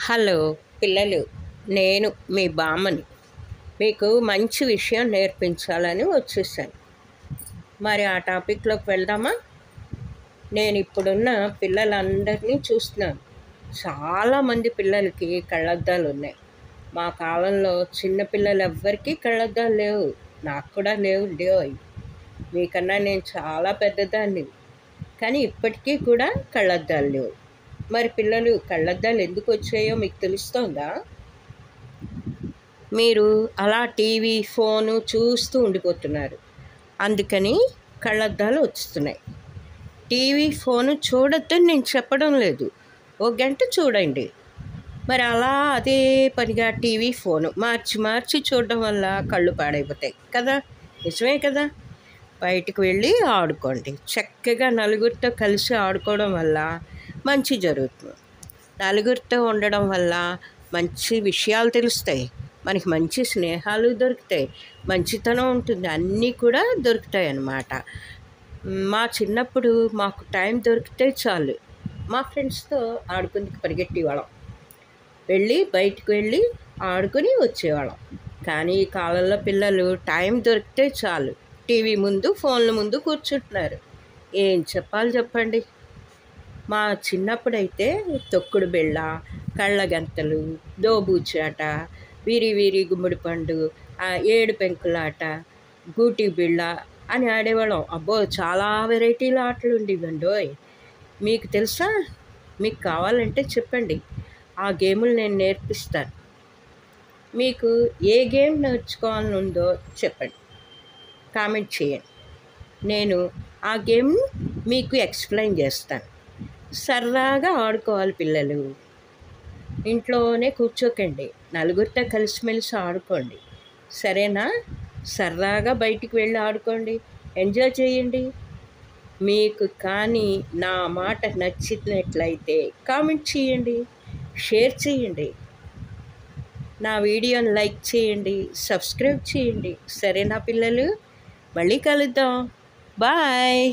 Hello పిల్లలు, నేను మీ బామ్మని. మీకు మంచి విషయం నేర్పించాలని వచ్చేసాను. మరి ఆ టాపిక్లోకి వెళ్దామా? నేను ఇప్పుడున్న పిల్లలందరినీ చూస్తున్నాను. చాలామంది పిల్లలకి కళ్ళద్దాలు ఉన్నాయి. మా కాలంలో చిన్నపిల్లలు ఎవ్వరికీ కళ్ళద్దాలు లేవు. నాకు కూడా లేవు. మీకన్నా నేను చాలా పెద్దదాన్ని, కానీ ఇప్పటికీ కూడా కళ్ళద్దాలు లేవు. మరి పిల్లలు కళ్ళద్దాలు ఎందుకు వచ్చాయో మీకు తెలుస్తోందా? మీరు అలా టీవీ ఫోను చూస్తూ ఉండిపోతున్నారు, అందుకని కళ్ళద్దాలు వస్తున్నాయి. టీవీ ఫోను చూడొద్దని నేను చెప్పడం లేదు, ఒక గంట చూడండి. మరి అలా అదే పనిగా టీవీ ఫోను మార్చి చూడడం వల్ల కళ్ళు పాడైపోతాయి కదా. నిజమే కదా. బయటికి వెళ్ళి ఆడుకోండి. చక్కగా నలుగురితో కలిసి ఆడుకోవడం వల్ల మంచి జరుగుతుంది. నలుగురితో ఉండడం వల్ల మంచి విషయాలు తెలుస్తాయి, మనకి మంచి స్నేహాలు దొరుకుతాయి, మంచితనం ఉంటుంది, అన్నీ కూడా దొరుకుతాయి అన్నమాట. మా చిన్నప్పుడు మాకు టైం దొరికితే చాలు మా ఫ్రెండ్స్తో ఆడుకుందుకు పరిగెట్టేవాళ్ళం, బయటికి వెళ్ళి ఆడుకొని వచ్చేవాళ్ళం. కానీ ఈ కాలంలో పిల్లలు టైం దొరికితే చాలు టీవీ ముందు ఫోన్ల ముందు కూర్చుంటున్నారు. ఏం చెప్పాలి చెప్పండి. మా చిన్నప్పుడైతే తొక్కుడు బిళ్ళ, కళ్ళగంతలు, దోబూచాట, వీరి గుమ్మడి పండు, ఏడు పెంకులాట, గూటి బిళ్ళ అని ఆడేవాళ్ళం. అబ్బో, చాలా వెరైటీల ఆటలు ఉండేవండోయ్. మీకు తెలుసా? మీకు కావాలంటే చెప్పండి, ఆ గేములు నేను నేర్పిస్తాను. మీకు ఏ గేమ్ నేర్చుకోవాలని ఉందో చెప్పండి, కామెంట్ చేయండి. నేను ఆ గేమ్ని మీకు ఎక్స్ప్లెయిన్ చేస్తాను. సరదాగా ఆడుకోవాలి పిల్లలు. ఇంట్లోనే కూర్చోకండి, నలుగురితో కలిసిమెలిసి ఆడుకోండి, సరేనా? సరదాగా బయటికి వెళ్ళి ఆడుకోండి, ఎంజాయ్ చేయండి. మీకు కానీ నా మాట నచ్చినట్లయితే కామెంట్ చేయండి, షేర్ చేయండి, నా వీడియోని లైక్ చేయండి, సబ్స్క్రైబ్ చేయండి, సరేనా పిల్లలు? మళ్ళీ కలుద్దాం. బాయ్.